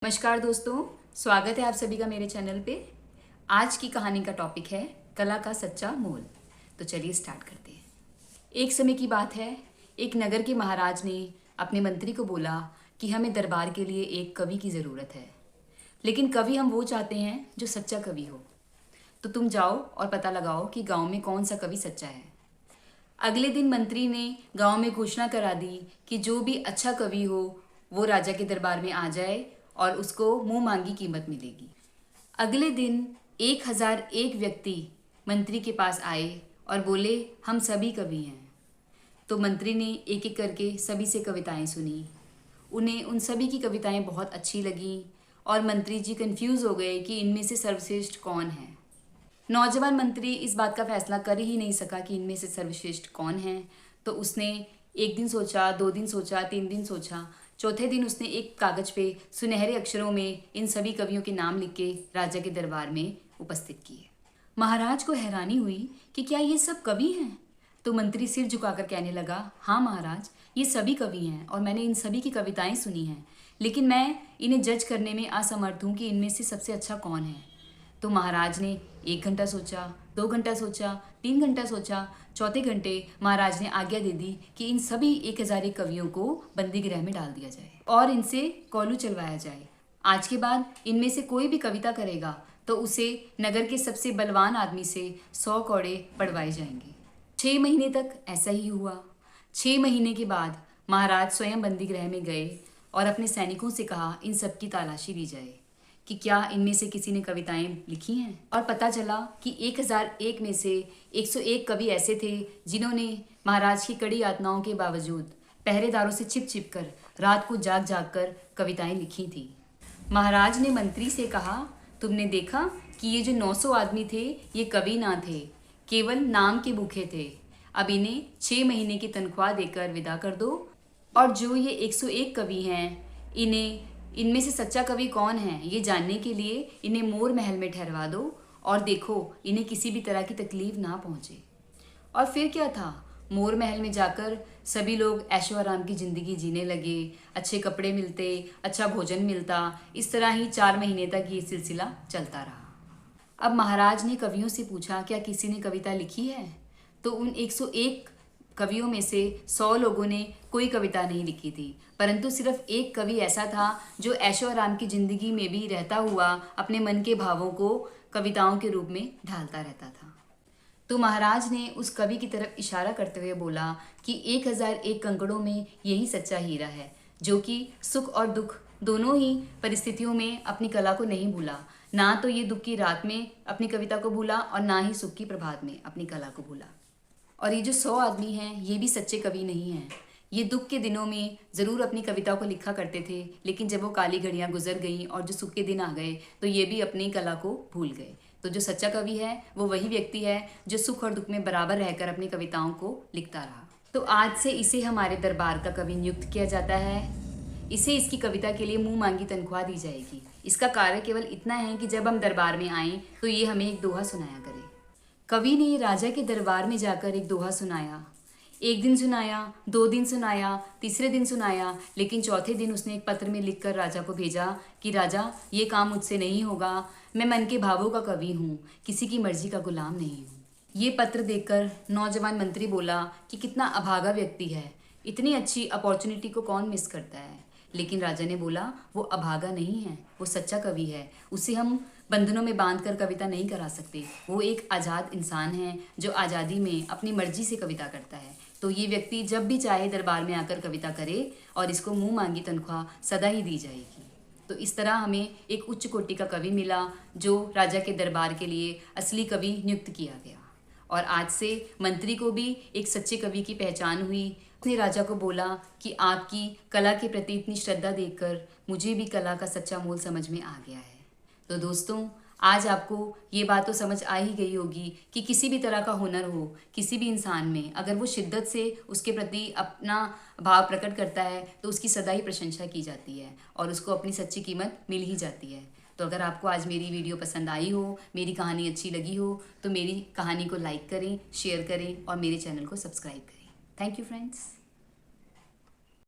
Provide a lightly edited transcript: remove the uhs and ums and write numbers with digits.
नमस्कार दोस्तों, स्वागत है आप सभी का मेरे चैनल पे। आज की कहानी का टॉपिक है कला का सच्चा मोल। तो चलिए स्टार्ट करते हैं। एक समय की बात है, एक नगर के महाराज ने अपने मंत्री को बोला कि हमें दरबार के लिए एक कवि की ज़रूरत है, लेकिन कवि हम वो चाहते हैं जो सच्चा कवि हो। तो तुम जाओ और पता लगाओ कि गाँव में कौन सा कवि सच्चा है। अगले दिन मंत्री ने गांव में घोषणा करा दी कि जो भी अच्छा कवि हो वो राजा के दरबार में आ जाए और उसको मुंह मांगी कीमत मिलेगी। अगले दिन 1001 व्यक्ति मंत्री के पास आए और बोले हम सभी कवि हैं। तो मंत्री ने एक एक करके सभी से कविताएं सुनी। उन्हें उन सभी की कविताएं बहुत अच्छी लगीं और मंत्री जी कंफ्यूज हो गए कि इनमें से सर्वश्रेष्ठ कौन है। नौजवान मंत्री इस बात का फैसला कर ही नहीं सका कि इनमें से सर्वश्रेष्ठ कौन है। तो उसने एक दिन सोचा, 2 दिन सोचा, 3 दिन सोचा। चौथे दिन उसने एक कागज पे सुनहरे अक्षरों में इन सभी कवियों के नाम लिख के राजा के दरबार में उपस्थित किए। महाराज को हैरानी हुई कि क्या ये सब कवि हैं। तो मंत्री सिर झुकाकर कहने लगा, हाँ महाराज, ये सभी कवि हैं और मैंने इन सभी की कविताएं सुनी हैं, लेकिन मैं इन्हें जज करने में असमर्थ हूँ कि इनमें से सबसे अच्छा कौन है। तो महाराज ने 1 घंटा सोचा, 2 घंटा सोचा, 3 घंटा सोचा। चौथे घंटे महाराज ने आज्ञा दे दी कि इन सभी 1001 कवियों को बंदी गृह में डाल दिया जाए और इनसे कौलू चलवाया जाए। आज के बाद इनमें से कोई भी कविता करेगा तो उसे नगर के सबसे बलवान आदमी से 100 कौड़े पड़वाए जाएंगे। 6 महीने तक ऐसा ही हुआ। 6 महीने के बाद महाराज स्वयं बंदी गृह में गए और अपने सैनिकों से कहा इन सब की तलाशी ली जाए कि क्या इनमें से किसी ने कविताएं लिखी हैं। और पता चला कि 1001 में से 101 कवि ऐसे थे जिन्होंने महाराज की कड़ी यातनाओं के बावजूद पहरेदारों से छिप छिप कर रात को जाग जाग कर कविताएं लिखी थी। महाराज ने मंत्री से कहा, तुमने देखा कि ये जो 900 आदमी थे ये कवि ना थे, केवल नाम के भूखे थे। अब इन्हें 6 महीने की तनख्वाह देकर विदा कर दो और जो ये 101 कवि हैं इनमें से सच्चा कवि कौन है ये जानने के लिए इन्हें मोर महल में ठहरवा दो और देखो इन्हें किसी भी तरह की तकलीफ ना पहुँचे। और फिर क्या था, मोर महल में जाकर सभी लोग ऐशो आराम की ज़िंदगी जीने लगे। अच्छे कपड़े मिलते, अच्छा भोजन मिलता। इस तरह ही 4 महीने तक ये सिलसिला चलता रहा। अब महाराज ने कवियों से पूछा, क्या किसी ने कविता लिखी है? तो उन 101 कवियों में से 100 लोगों ने कोई कविता नहीं लिखी थी, परंतु सिर्फ एक कवि ऐसा था जो ऐशो आराम की ज़िंदगी में भी रहता हुआ अपने मन के भावों को कविताओं के रूप में ढालता रहता था। तो महाराज ने उस कवि की तरफ इशारा करते हुए बोला कि 1001 कंकड़ों में यही सच्चा हीरा है, जो कि सुख और दुख दोनों ही परिस्थितियों में अपनी कला को नहीं भूला। ना तो ये दुख की रात में अपनी कविता को भूला और ना ही सुख की प्रभात में अपनी कला को भूला। और ये जो 100 आदमी हैं ये भी सच्चे कवि नहीं हैं। ये दुख के दिनों में ज़रूर अपनी कविता को लिखा करते थे, लेकिन जब वो काली घड़ियाँ गुजर गईं और जो सुख के दिन आ गए तो ये भी अपनी कला को भूल गए। तो जो सच्चा कवि है वो वही व्यक्ति है जो सुख और दुख में बराबर रहकर अपनी कविताओं को लिखता रहा। तो आज से इसे हमारे दरबार का कवि नियुक्त किया जाता है। इसे इसकी कविता के लिए मुँह मांगी तनख्वाह दी जाएगी। इसका कार्य केवल इतना है कि जब हम दरबार में आएँ तो ये हमें एक दोहा सुनाया करे। कवि ने राजा के दरबार में जाकर एक दोहा सुनाया। 1 दिन सुनाया, 2 दिन सुनाया, तीसरे दिन सुनाया, लेकिन चौथे दिन उसने एक पत्र में लिखकर राजा को भेजा कि राजा, ये काम मुझसे नहीं होगा। मैं मन के भावों का कवि हूँ, किसी की मर्जी का गुलाम नहीं हूँ। ये पत्र देखकर नौजवान मंत्री बोला कि कितना अभागा व्यक्ति है, इतनी अच्छी अपॉर्चुनिटी को कौन मिस करता है। लेकिन राजा ने बोला वो अभागा नहीं है, वो सच्चा कवि है। उसे हम बंधनों में बांधकर कविता नहीं करा सकते। वो एक आज़ाद इंसान है जो आज़ादी में अपनी मर्जी से कविता करता है। तो ये व्यक्ति जब भी चाहे दरबार में आकर कविता करे और इसको मुंह मांगी तनख्वाह सदा ही दी जाएगी। तो इस तरह हमें एक उच्च कोटि का कवि मिला जो राजा के दरबार के लिए असली कवि नियुक्त किया गया। और आज से मंत्री को भी एक सच्चे कवि की पहचान हुई। उसने राजा को बोला कि आपकी कला के प्रति इतनी श्रद्धा देखकर मुझे भी कला का सच्चा मोल समझ में आ गया है। तो दोस्तों, आज आपको ये बात तो समझ आ ही गई होगी कि किसी भी तरह का हुनर हो किसी भी इंसान में, अगर वो शिद्दत से उसके प्रति अपना भाव प्रकट करता है तो उसकी सदा ही प्रशंसा की जाती है और उसको अपनी सच्ची कीमत मिल ही जाती है। तो अगर आपको आज मेरी वीडियो पसंद आई हो, मेरी कहानी अच्छी लगी हो, तो मेरी कहानी को लाइक करें, शेयर करें और मेरे चैनल को सब्सक्राइब करें। Thank you friends.